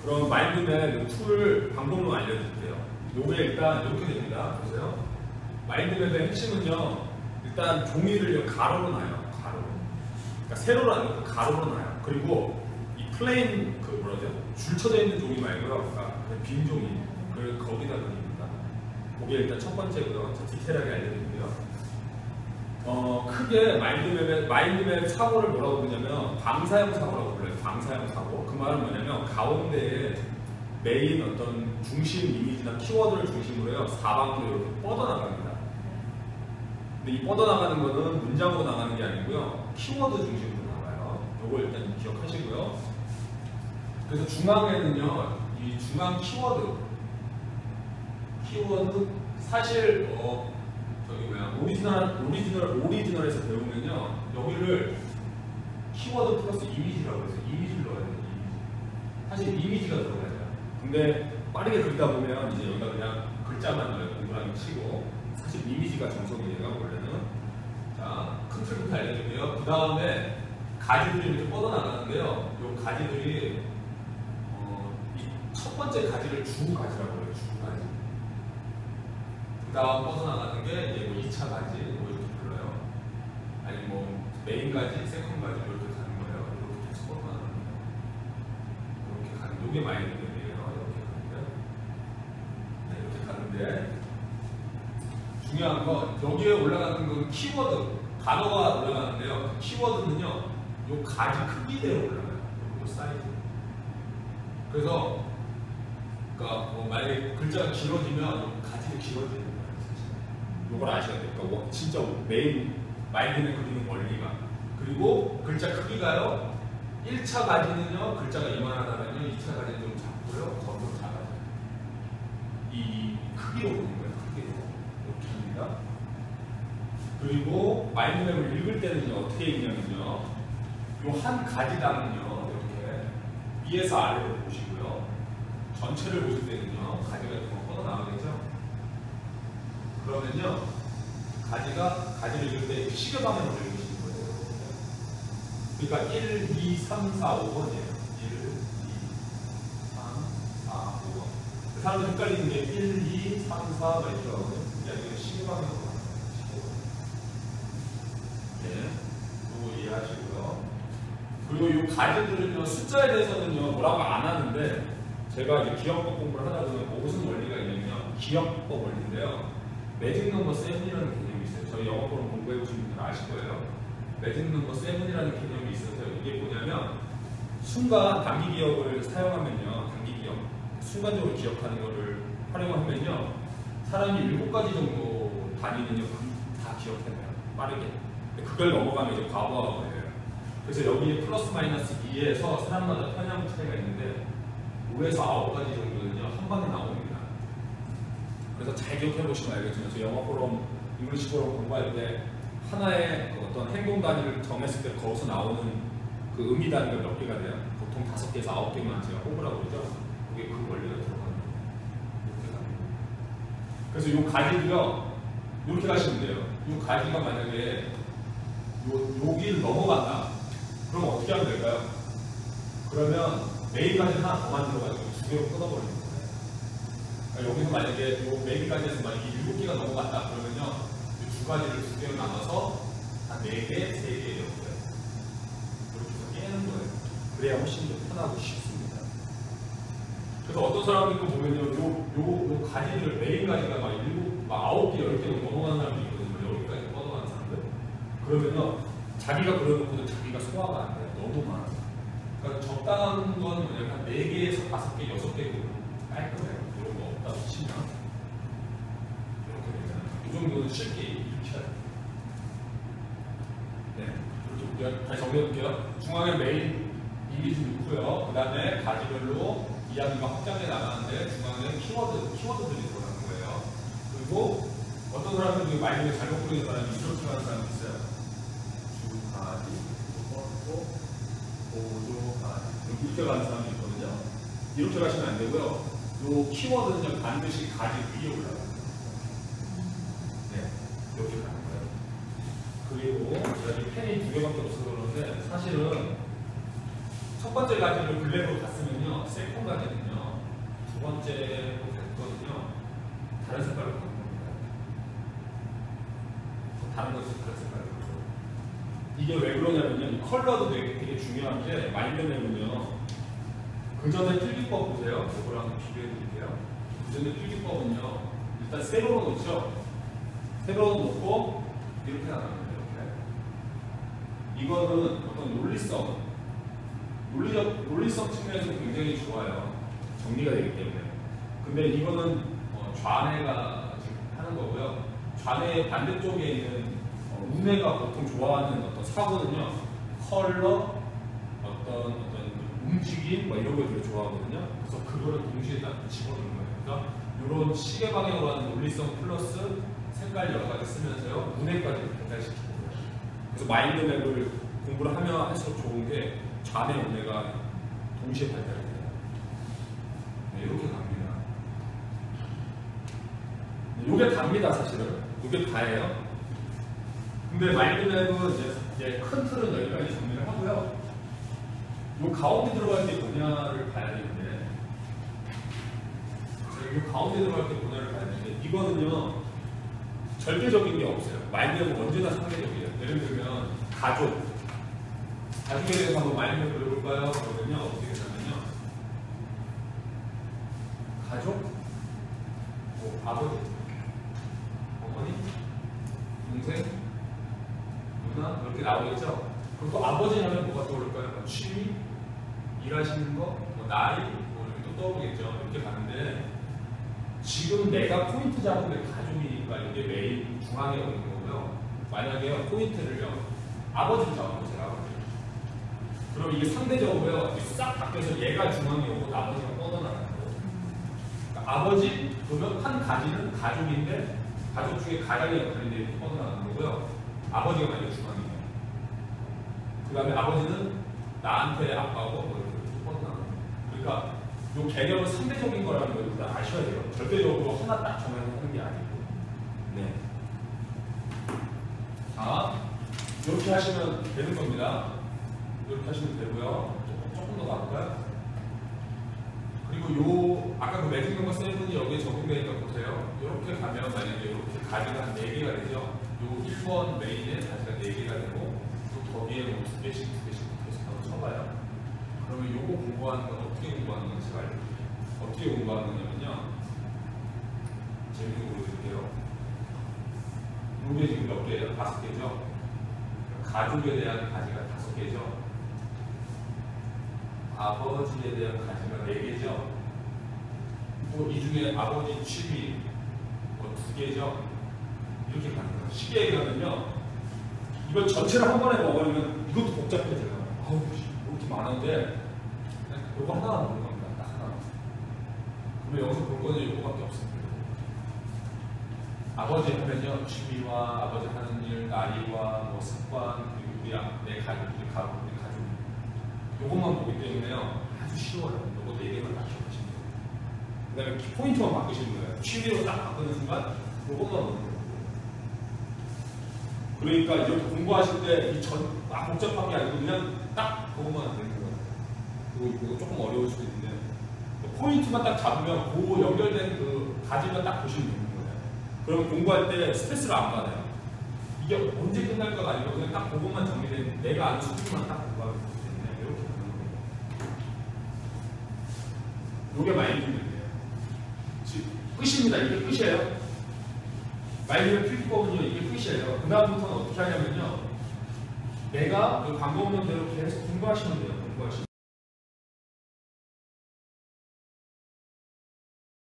그럼 마인드맵 툴 방법론 알려드릴게요. 요게 일단 이렇게 됩니다. 보세요. 마인드맵의 핵심은요, 일단 종이를 가로로 놔요. 가로로. 그러니까 세로로 안 놓고 가로로 놔요. 그리고 이 플레인 그 뭐라죠? 줄 쳐져 있는 종이 말고요. 그러니까 빈 종이. 그걸 거기다 그립니다. 그게 일단 첫 번째고요. 디테일하게 알려드리고요. 크게 마인드맵 사고를 뭐라고 부르냐면 방사형 사고라고 불러요. 방사형 사고. 그 말은 뭐냐면 가운데에 메인 어떤 중심 이미지나 키워드를 중심으로 해요. 사방으로 이렇게 뻗어나갑니다. 근데 이 뻗어나가는 거는 문장으로 나가는 게 아니고요. 키워드 중심으로 나가요. 요거 일단 기억하시고요. 그래서 중앙에는요, 이 중앙 키워드 사실 저기 뭐야 오리지널에서 배우면요, 여기를 키워드 플러스 이미지라고 해서 이미지를 넣어야 돼요. 사실 이미지가 들어가야 돼요. 근데 빠르게 긁다 보면 이제 여기다 그냥 글자만 넣어요. 동그라미 치고. 사실 이미지가 정석이에요, 원래는. 자, 큰 틀부터 알려드리고요. 그 다음에 가지들이 이렇게 뻗어나가는데요. 이 가지들이 이 첫 번째 가지를 주가지라고 해요. 주가지. 그 다음 뻗어나가는 게 이제 뭐 2차 가지, 뭐 이렇게 불러요. 아니 뭐 메인 가지, 세컨 가지 이렇게 가는 거예요. 이렇게 계속 뻗어나가는 거예요. 이렇게 가는, 이게 마인드맵이에요. 이렇게 가는데 중요한 건 여기에 올라가는 건 키워드, 단어가 올라가는데요. 그 키워드는요, 요 가지 크기대로 올라가요. 요 사이즈. 그래서 그러니까 뭐 만약에 글자가 길어지면 요 가지도 길어지는 거예요. 요걸 아셔야 돼요. 그러니까 진짜 메인 마인드맵 그리는 원리가. 그리고 글자 크기가요, 1차 가지는요 글자가 이만하다면요 2차 가지는 좀 작고요, 점점 작아져요. 이 크기로 보는 거예요. 크기로. 이렇게 합니다. 그리고 마인드맵을 읽을 때는요 어떻게 읽냐면요, 요 한 가지당은요 이렇게 위에서 아래로 보시고요, 전체를 보실 때는요 가지가 좀 뻗어나가겠죠. 그러면요 가지를 읽을 때 시계 방향으로 읽으시는 거예요. 그러니까 1, 2, 3, 4, 5번이에요. 1, 2, 3, 4, 5번. 사람들 헷갈리는 게 1, 2, 3, 4 막 이렇게 하거든요. 이게 시계 방향으로 가는 거예요. 네, 이거 이해하시고요. 그리고 이 가지들은요 숫자에 대해서는요 뭐라고 안 하는데, 제가 이제 기억법 공부를 하다 보면 무슨 원리가 있냐면 기억법 원리인데요. 매직 넘버 7이라는 개념이 있어요. 저희 영어법을 공부해 보신 분들은 아실 거예요. 매직 넘버 7이라는 개념이 있어서 이게 뭐냐면, 순간 단기 기억을 사용하면요, 단기 기억, 순간적으로 기억하는 거를 활용하면요, 사람이 7가지 정도 단위는요 다 기억해내요. 빠르게. 그걸 넘어가면 이제 과거가 걸려요. 그래서 여기에 플러스 마이너스 2에서 사람마다 편향 차이가 있는데 5에서 9가지 정도는요 한 방에 나옵니다. 그래서 잘 기억해 보시면 알겠지만, 저 영어 포럼, 잉글리시 포럼 공부할 때 하나의 그 어떤 행동 단위를 정했을 때 거기서 나오는 그 의미 단위가 몇 개가 돼요? 보통 5개에서 9개만 제가 뽑으라고 그러죠. 그게 그 원리가 들어가는 거예요. 이렇게 갑니다. 그래서 이 가지도요 이렇게 가시면 돼요. 이 가지가 만약에 여기를 넘어간다. 그럼 어떻게 하면 될까요? 그러면 메인 가지 하나 더 만들어가지고 2개로 끊어버리는 거예요. 그러니까 여기서 만약에 요 메인 가지에서 만약에 7개가 넘어갔다 그러면요, 이 2가지를 2개로 나눠서 한 4개, 3개 이렇게 해서 깨는 거예요. 그래야 훨씬 더 편하고 쉽습니다. 그래서 어떤 사람들도 보면요, 요 가지를 메인 가지가 막 9개, 10개 넘어가는 사람도 있거든요. 여기까지 뻗어가는 사람들. 그러면요, 자기가 그려놓고도 자기가 소화가 안 돼요. 너무 많아서. 그러니까 적당한 건 뭐냐면 한 4개에서 5개, 6개 깔끔해요. 이런 거 없다고 치면. 이렇게 되잖아요. 이 정도는 쉽게 익혀야 돼요. 네. 이렇게 볼게요. 다시 정리해볼게요. 중앙에 메인 이미지 넣고요. 그 다음에 가지별로 이야기가 확장해 나가는데 중앙에 키워드들이 들어가는 거예요. 그리고 어떤 사람들이 마인드를 잘못 그리는 사람이 이렇게 하는 사람이 있어요. 가지, 보조가지 이렇게 가는 사람이 있거든요. 이렇게 가시면 안 되고요. 요 키워드는요 반드시 가지 위에 올라가요. 네, 이렇게 가는 거예요. 그리고 제가 이 펜이 2개밖에 없어서 그러는데, 사실은 첫 번째 가지를 블랙으로 갔으면요, 세컨 가지는요, 두 번째로 갔거든요, 다른 색깔로 바꾼 겁니다. 다른 것이 다른 색깔로. 이게 왜 그러냐면요, 이 컬러도 되게 중요한 게, 마인드맵은요, 그 전에 필기법 보세요. 이거랑 비교해 드릴게요. 그 전에 필기법은요, 일단 세로로 놓죠. 세로로 놓고, 이렇게 나갑니다. 이렇게. 이거는 어떤 논리성 측면에서 굉장히 좋아요. 정리가 되기 때문에. 근데 이거는 좌뇌가 지금 하는 거고요. 좌뇌의 반대쪽에 있는 우뇌가 보통 좋아하는 어떤 사고는요, 컬러, 어떤 움직임, 뭐 이런 걸 되게 좋아하거든요. 그래서 그거를 동시에 딱 집어넣는 거예요. 그러니까 이런 시계 방향으로 하는 논리성 플러스 색깔 여러 가지 쓰면서요, 우뇌까지 발달시키고 거예요. 그래서 마인드맵을 공부를 하면 할수록 좋은 게 좌뇌, 우뇌가 동시에 발달이 돼요. 네, 이렇게 갑니다. 네, 요게 답니다, 사실은. 요게 다예요. 근데 마인드맵은 이제 큰 틀은 여기까지 정리를 하고요. 요 가운데 들어갈 때 분야를 봐야 되는데, 요 가운데 들어갈 때 분야를 봐야 되는데, 이거는요, 절대적인 게 없어요. 마인드맵은 언제나 상대적이에요. 예를 들면, 가족에 대해서 한번 마인드맵 그려볼까요? 그러면요, 어떻게 되냐면요, 가족, 뭐, 아버지, 어머니, 동생, 누나, 이렇게 나오겠죠? 그럼 또 아버지 하면 뭐가 떠오를까요? 뭐 취미, 일하시는 거, 뭐 나이, 뭐 이렇게 또 떠오르겠죠? 이렇게 가는데, 지금 내가 포인트 잡은 게 가족이니까 이게 메인 중앙에 오는 거고요. 만약에 포인트를요, 아버지를 잡아보세요, 아버지. 그럼 이게 상대적으로요, 싹 바뀌어서 얘가 중앙에 오고 나머지가 뻗어나가는 거예요. 그러니까 아버지, 그러면 한 가지는 가족인데, 가족 중에 가장의 역할인데 이렇게 뻗어나가는 거고요. 아버지가 만약에 중앙이에요. 그 다음에 아버지는 나한테 아빠고 뭐 이렇게 뻗어나가는 거예요. 그러니까 이 개념은 상대적인 거라는 걸 일단 아셔야 돼요. 절대적으로 하나 딱 정해서 하는 게 아니고. 네. 자, 이렇게 하시면 되는 겁니다. 이렇게 하시면 되고요. 조금 더 가볼까요? 그리고 요 아까 그 매직 넘버 7이 여기에 적용되니까 보세요. 이렇게 가면 만약에 이렇게 가지가 한 4개가 되죠. 요 1번 메인에 가지가 4개가 되고 또 거기에 뭐 2개씩 한번 쳐봐요. 그러면 요거 공부하는 건 어떻게 공부하는 건지 제가 알려드릴게요. 어떻게 공부하는 거냐면요, 재밌는 거 보여드릴게요. 요게 지금 몇 개예요? 5개죠? 가족에 대한 가지가 5개죠? 아버지에 대한 가지가 4개죠? 또 이 중에 아버지 취미 뭐 2개죠? 이렇게 가는 거예요. 쉽게 얘기하면요, 이걸 전체를 한 번에 먹으려면 이것도 복잡해져요. 아우, 이렇게 많은데 이거 하나 보는 겁니다. 딱 하나. 그러면 여기서 볼 거는 이거밖에 없습니다. 아버지 하면요, 취미와 아버지 하는 일, 나이와 뭐 습관, 그리고 내 가족, 우리 가족. 요것만 보기 때문에요, 아주 쉬워요. 요거 4개만 딱 기억하시면 돼요. 그 다음에 포인트만 바꾸시는 거예요. 취미로 딱 바꾸는 순간 요것만 넣는 거예요. 그러니까 이렇게 공부하실 때 이 복잡한 게 아니고 그냥 딱 그것만 되는 거예요. 그리고 이거 조금 어려울 수도 있는데 포인트만 딱 잡으면 그 연결된 그 가지만 딱 보시면 되는 거예요. 그러면 공부할 때 스트레스를 안 받아요. 이게 언제 끝날까가 아니고 그냥 딱 그것만 정리된 내가 아는 수준만 딱 공부하면 되기 때문에 이렇게 되는 거예요. 이게 마인드맵이에요. 끝입니다. 이게 끝이에요. 마인드맵 필기법은요, 이게 끝이에요. 그 다음부터는 어떻게 하냐면요, 내가 그 방법론대로 계속 공부하시면 돼요. 공부하시면.